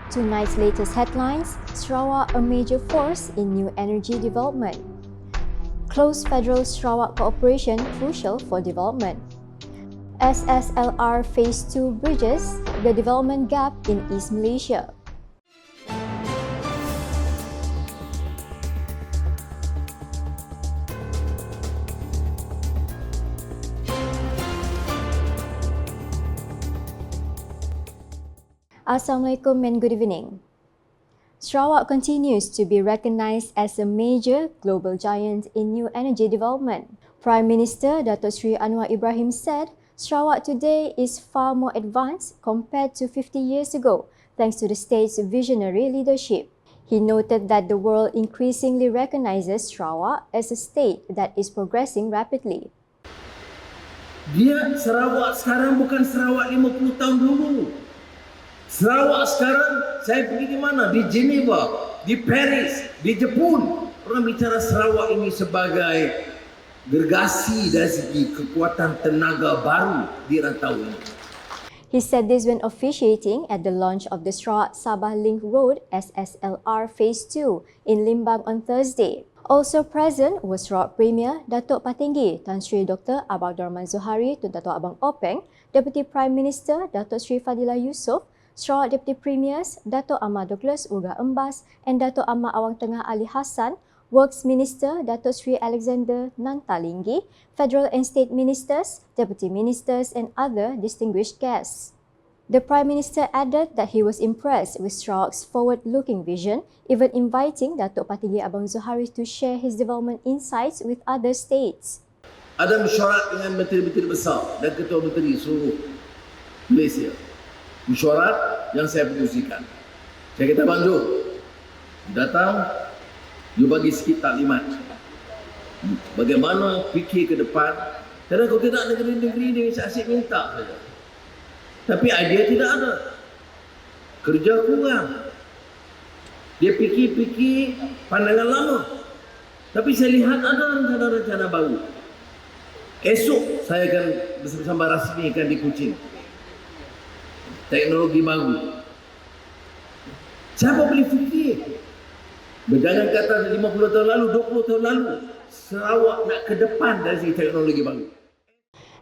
Tonight's latest headlines: Sarawak a major force in new energy development. Close federal Sarawak cooperation crucial for development. SSLR Phase 2 bridges the development gap in East Malaysia. Assalamualaikum and good evening. Sarawak continues to be recognised as a major global giant in new energy development. Prime Minister Datuk Seri Anwar Ibrahim said Sarawak today is far more advanced compared to 50 years ago thanks to the state's visionary leadership. He noted that the world increasingly recognises Sarawak as a state that is progressing rapidly. Dia Sarawak sekarang bukan Sarawak 50 tahun dulu. Sarawak sekarang, saya pergi di mana? Di Geneva, di Paris, di Jepun. Orang bicara Sarawak ini sebagai gergasi dari segi kekuatan tenaga baru di rantau ini. He said this when officiating at the launch of the Sarawak-Sabah Link Road SSLR Phase 2 in Limbang on Thursday. Also present was Sarawak Premier Datuk Patinggi Tan Sri Dr. Abdul Rahman Zohari Tun Datuk Abang Openg, Deputy Prime Minister Datuk Sri Fadilah Yusof, Sarawak Deputy Premiers Datuk Ahmad Douglas Uga Embas and Datuk Ahmad Awang Tengah Ali Hassan, Works Minister Datuk Sri Alexander Nantalinggi, Federal and State Ministers, Deputy Ministers and other distinguished guests. The Prime Minister added that he was impressed with Sarawak's forward-looking vision, even inviting Datuk Patinggi Abang Zohari to share his development insights with other states. Ada mesyuarat dengan menteri-menteri besar dan ketua menteri seluruh Malaysia. Mesyuarat yang saya pengusikan. Saya kata Bang Jo, datang, you bagi sikit taklimat. Bagaimana fikir ke depan. Kadang kalau tidak negeri-negeri ni asyik minta saja. Tapi idea tidak ada. Kerja kurang. Dia fikir-fikir pandangan lama. Tapi saya lihat ada rencana-rencana baru. Esok saya akan bersama-sama rasmikan di Kuching. Teknologi baru. Siapa boleh fikir? Berjangan kata 50 tahun lalu, 20 tahun lalu, Sarawak nak ke depan dari segi teknologi baru.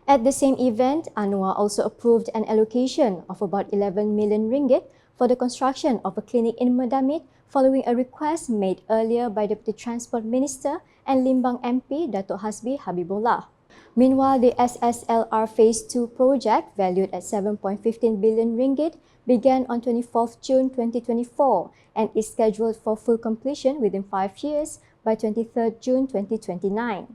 At the same event, Anwar also approved an allocation of about 11 million ringgit for the construction of a clinic in Medamit following a request made earlier by Deputy Transport Minister and Limbang MP Datuk Hasbi Habibullah. Meanwhile, the SSLR Phase 2 project, valued at 7.15 billion ringgit, began on 24th June 2024 and is scheduled for full completion within 5 years by 23rd June 2029.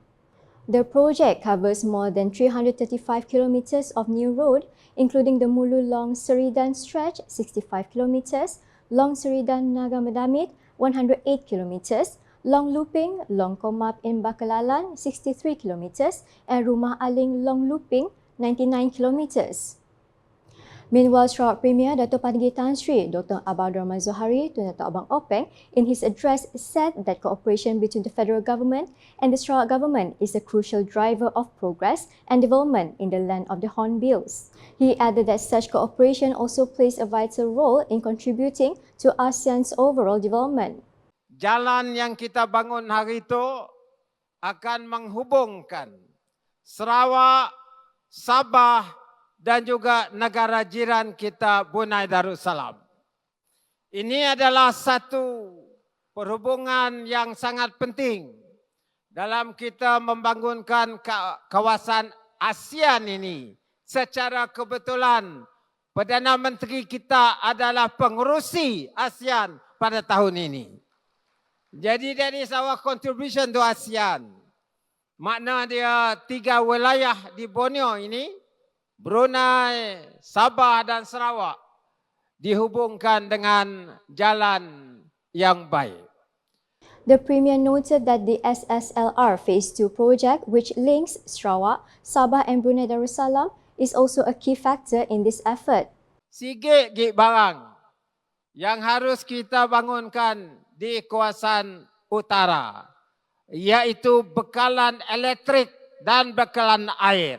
The project covers more than 335 kilometers of new road, including the Mulu Long Seridan stretch 65 kilometers, Long Seridan Naga Medamit 108 kilometers, Long Looping, Long Komap in Bakalalan 63 kilometers and Rumah Aling Long Looping 99 kilometers. Meanwhile, Sarawak Premier Datuk Patinggi Tan Sri Dr. Abdul Rahman Zohari Tun Datuk Abang Openg in his address said that cooperation between the federal government and the Sarawak government is a crucial driver of progress and development in the land of the Hornbills. He added that such cooperation also plays a vital role in contributing to ASEAN's overall development. Jalan yang kita bangun hari itu akan menghubungkan Sarawak, Sabah dan juga negara jiran kita Brunei Darussalam. Ini adalah satu perhubungan yang sangat penting dalam kita membangunkan kawasan ASEAN ini. Secara kebetulan Perdana Menteri kita adalah pengerusi ASEAN pada tahun ini. Jadi that is our contribution to ASEAN. Makna dia 3 wilayah di Borneo ini, Brunei, Sabah dan Sarawak, dihubungkan dengan jalan yang baik. The Premier noted that the SSLR Phase 2 project, which links Sarawak, Sabah and Brunei Darussalam, is also a key factor in this effort. Sikit barang yang harus kita bangunkan di kawasan utara, iaitu bekalan elektrik dan bekalan air.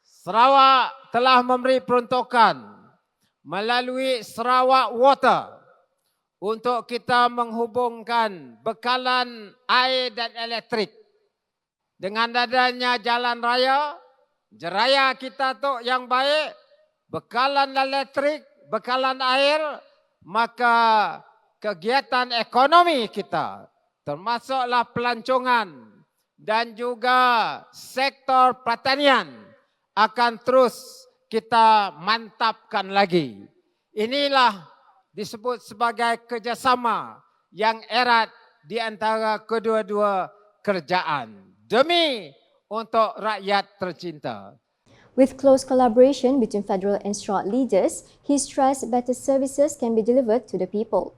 Sarawak telah memberi peruntukan melalui Sarawak Water untuk kita menghubungkan bekalan air dan elektrik. Dengan adanya jalan raya, jeraya kita tu yang baik, bekalan elektrik, bekalan air, maka kegiatan ekonomi kita, termasuklah pelancongan dan juga sektor pertanian, akan terus kita mantapkan lagi. Inilah disebut sebagai kerjasama yang erat di antara kedua-dua kerajaan demi untuk rakyat tercinta. With close collaboration between federal and Sarawak leaders, he stressed better services can be delivered to the people.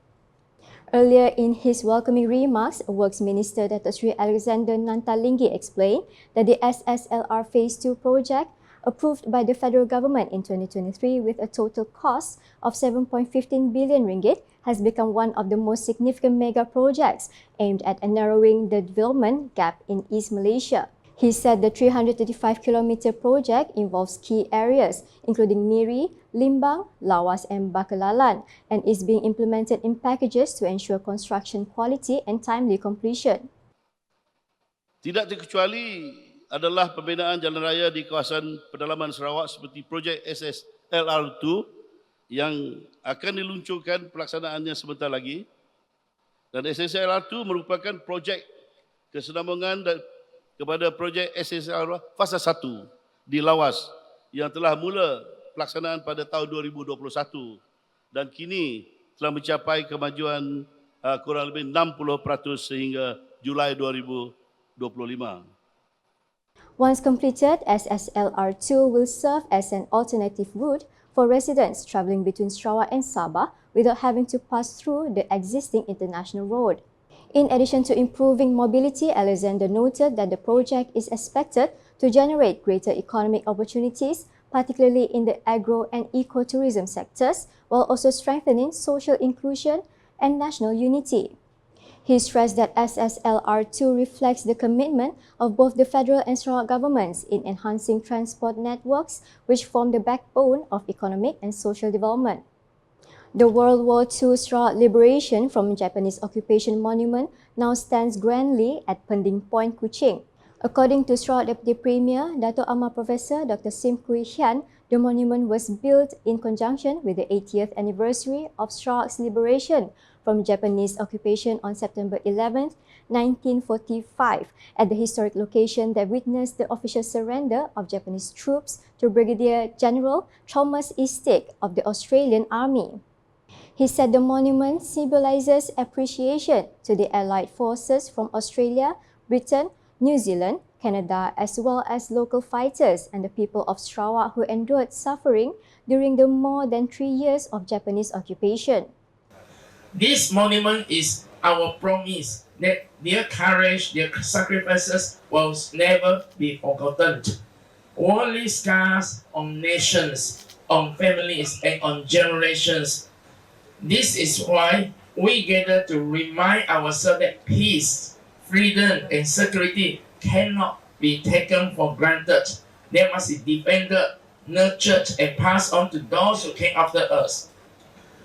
Earlier in his welcoming remarks, Works Minister Datuk Seri Alexander Nantalinggi explained that the SSLR Phase 2 project, approved by the federal government in 2023 with a total cost of 7.15 billion ringgit, has become one of the most significant mega projects aimed at narrowing the development gap in East Malaysia. He said the 335-kilometre project involves key areas including Miri, Limbang, Lawas and Bakalalan, and is being implemented in packages to ensure construction quality and timely completion. Tidak terkecuali adalah pembinaan jalan raya di kawasan pedalaman Sarawak seperti projek SSLR2 yang akan diluncurkan pelaksanaannya sebentar lagi. Dan SSLR2 merupakan projek kesinambungan kepada projek SSLR fasa 1 di Lawas yang telah mula pelaksanaan pada tahun 2021 dan kini telah mencapai kemajuan kurang lebih 60% sehingga Julai 2025. Once completed, SSLR2 will serve as an alternative route for residents travelling between Sarawak and Sabah without having to pass through the existing international road. In addition to improving mobility, Alexander noted that the project is expected to generate greater economic opportunities, particularly in the agro and ecotourism sectors, while also strengthening social inclusion and national unity. He stressed that SSLR2 reflects the commitment of both the federal and Sarawak governments in enhancing transport networks, which form the backbone of economic and social development. The World War II Sarawak liberation from Japanese occupation monument now stands grandly at Pending Point, Kuching. According to Sarawak Deputy Premier, Dato' Amar Professor Dr. Sim Kui Hian, the monument was built in conjunction with the 80th anniversary of Sarawak's liberation from Japanese occupation on September 11, 1945, at the historic location that witnessed the official surrender of Japanese troops to Brigadier General Thomas E. Stick of the Australian Army. He said the monument symbolises appreciation to the Allied forces from Australia, Britain, New Zealand, Canada, as well as local fighters and the people of Sarawak who endured suffering during the more than 3 years of Japanese occupation. This monument is our promise that their courage, their sacrifices will never be forgotten. Only scars on nations, on families, and on generations. This is why we gather to remind ourselves that peace, freedom, and security cannot be taken for granted. They must be defended, nurtured, and passed on to those who came after us.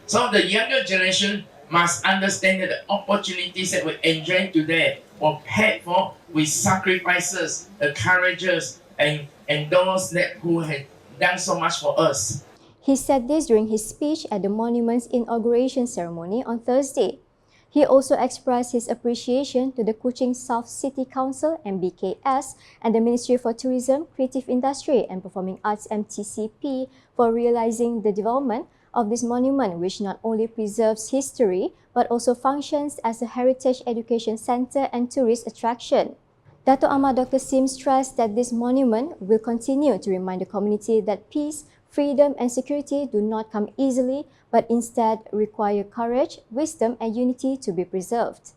So the younger generation must understand that the opportunities that we enjoy today were paid for with sacrifices, the courageous, and those who had done so much for us. He said this during his speech at the monument's inauguration ceremony on Thursday. He also expressed his appreciation to the Kuching South City Council (MBKS) and the Ministry for Tourism, Creative Industry and Performing Arts (MTCP) for realising the development of this monument, which not only preserves history but also functions as a heritage education centre and tourist attraction. Dato' Amar Dr. Sim stressed that this monument will continue to remind the community that peace, freedom and security do not come easily, but instead require courage, wisdom and unity to be preserved.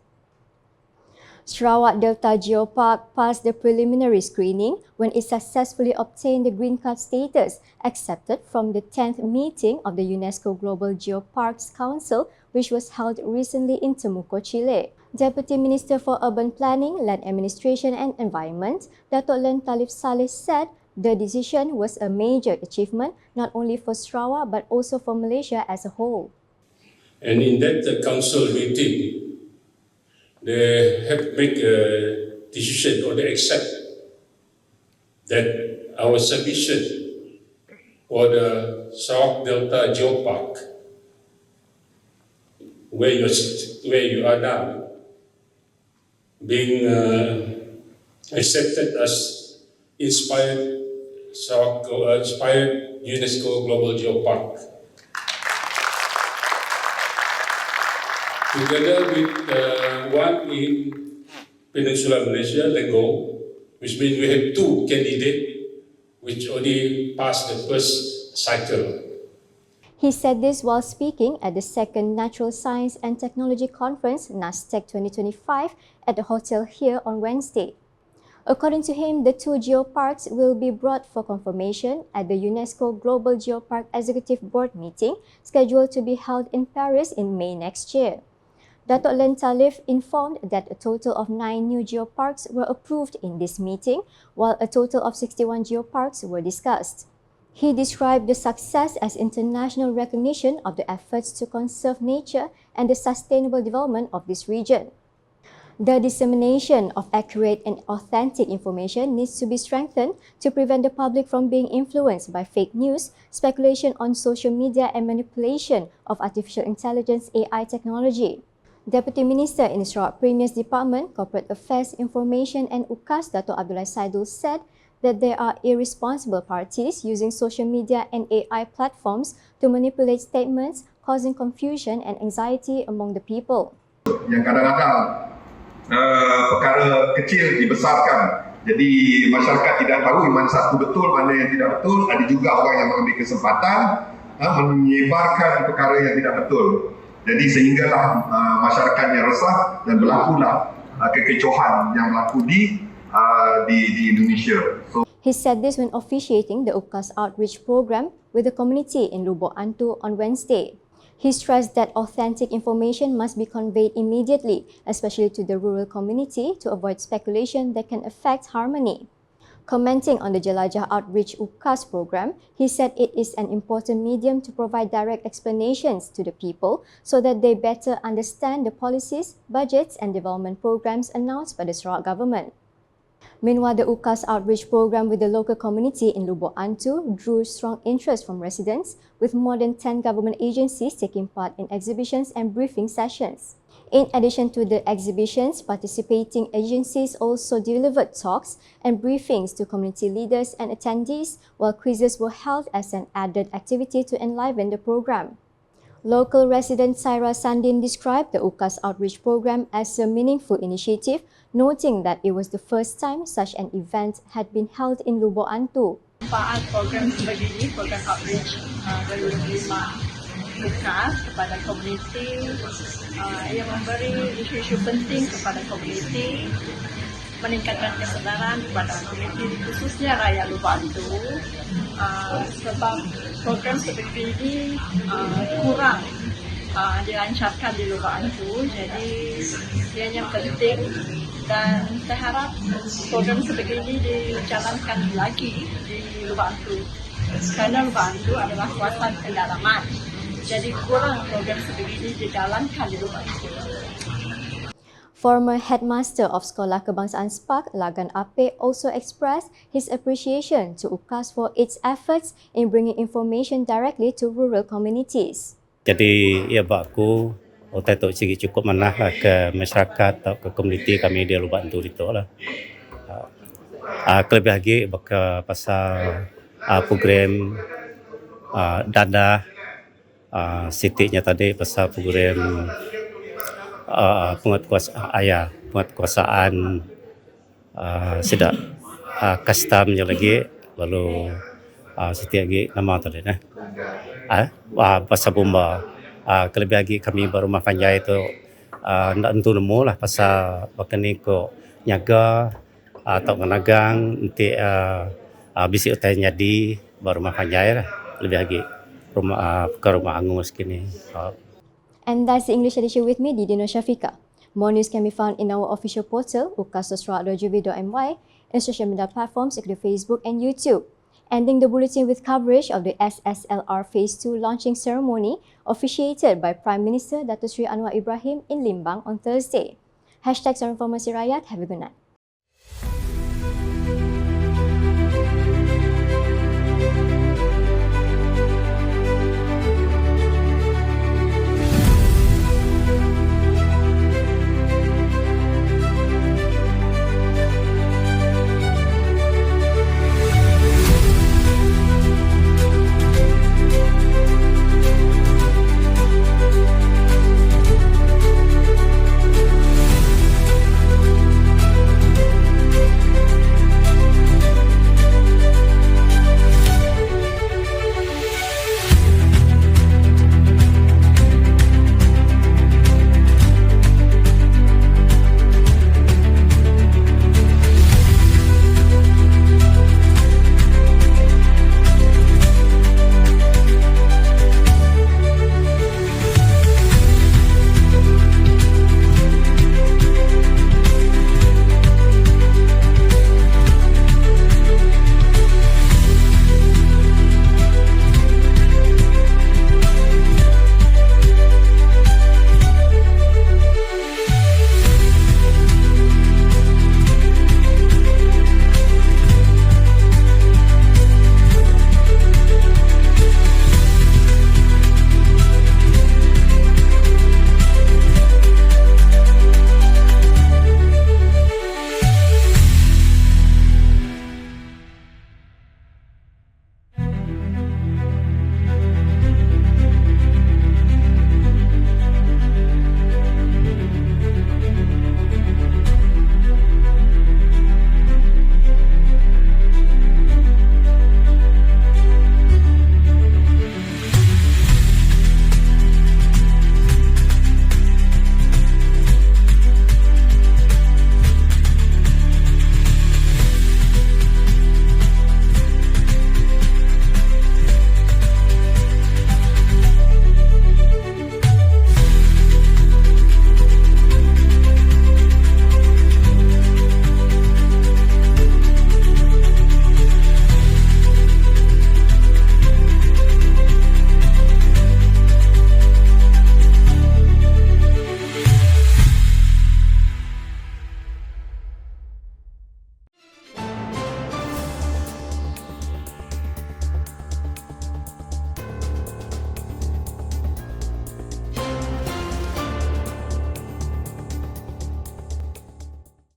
Sarawak Delta Geopark passed the preliminary screening when it successfully obtained the green card status accepted from the 10th meeting of the UNESCO Global Geoparks Council, which was held recently in Temuco, Chile. Deputy Minister for Urban Planning, Land Administration and Environment, Dato' Len Talif Saleh said The decision was a major achievement not only for Sarawak but also for Malaysia as a whole. And in that council meeting, they have make a decision or they accept that our submission for the Sarawak Delta Geopark, where you are now, being accepted as inspired UNESCO Global Geopark. Together with one in Peninsular Malaysia, Lego, which means we have two candidates which already passed the first cycle. He said this while speaking at the second Natural Science and Technology Conference, NASTEC 2025, at the hotel here on Wednesday. According to him, the two geoparks will be brought for confirmation at the UNESCO Global Geopark Executive Board meeting, scheduled to be held in Paris in May next year. Dato' Len Talif informed that a total of 9 new geoparks were approved in this meeting, while a total of 61 geoparks were discussed. He described the success as international recognition of the efforts to conserve nature and the sustainable development of this region. The dissemination of accurate and authentic information needs to be strengthened to prevent the public from being influenced by fake news, speculation on social media and manipulation of artificial intelligence AI technology. Deputy Minister in the Sarawak Premier's Department, Corporate Affairs, Information and UKAS, Dato' Abdullah Saidul, said that there are irresponsible parties using social media and AI platforms to manipulate statements, causing confusion and anxiety among the people. Yang kadang-kadang perkara kecil dibesarkan, jadi masyarakat tidak tahu mana satu betul, mana yang tidak betul. Ada juga orang yang mengambil kesempatan menyebarkan perkara yang tidak betul. Jadi sehinggalah masyarakatnya resah dan berlakulah kekecohan yang berlaku di Indonesia. He said this when officiating the UKAS outreach program with the community in Lubok, Antu on Wednesday. He stressed that authentic information must be conveyed immediately, especially to the rural community, to avoid speculation that can affect harmony. Commenting on the Jelajah Outreach UKAS program, he said it is an important medium to provide direct explanations to the people so that they better understand the policies, budgets and development programs announced by the Sarawak government. Meanwhile, the UKAS outreach program with the local community in Lubok, Antu drew strong interest from residents, with more than 10 government agencies taking part in exhibitions and briefing sessions. In addition to the exhibitions, participating agencies also delivered talks and briefings to community leaders and attendees, while quizzes were held as an added activity to enliven the program. Local resident Saira Sandin described the UKAS outreach program as a meaningful initiative, noting that it was the first time such an event had been held in Lubok, Antu. Manfaat program sebegini, program outreach dari lima UKAS kepada komuniti yang memberi isu-isu penting kepada komuniti, meningkatkan kesedaran kepada komuniti khususnya rakyat Lubok Antu, sebab program seperti ini kurang dilancarkan di Lubok Antu, jadi ianya penting dan saya harap program seperti ini dijalankan lagi di Lubok Antu karena Lubok Antu adalah kawasan pendalaman, jadi kurang program seperti ini dijalankan di Lubok Antu. Former headmaster of Sekolah Kebangsaan Spark, Lagan Ape, also expressed his appreciation to UKAS for its efforts in bringing information directly to rural communities. Jadi ia baku otak tu segi cukup manah lah ke masyarakat atau ke komuniti kami di Lubok Antu itu lah. Lebih lagi baka pasal program dada sitiknya tadi pasal program penguatkuasaan tidak customnya lagi lalu setiap lagi nama tadi pasal bomba kelebih lagi kami baru makan jaya itu nak tentu nemu lah pasal bakani ko nyaga atau menagang nanti bisi utai jadi baru makan jaya lah lebih lagi rumah angus kini. And that's the English edition with me, Didi Nursyafiqah. More news can be found in our official portal, ukas.sarawak.gov.my, in social media platforms including Facebook and YouTube. Ending the bulletin with coverage of the SSLR Phase 2 launching ceremony officiated by Prime Minister Datuk Seri Anwar Ibrahim in Limbang on Thursday. #Informasi Rakyat, have a good night.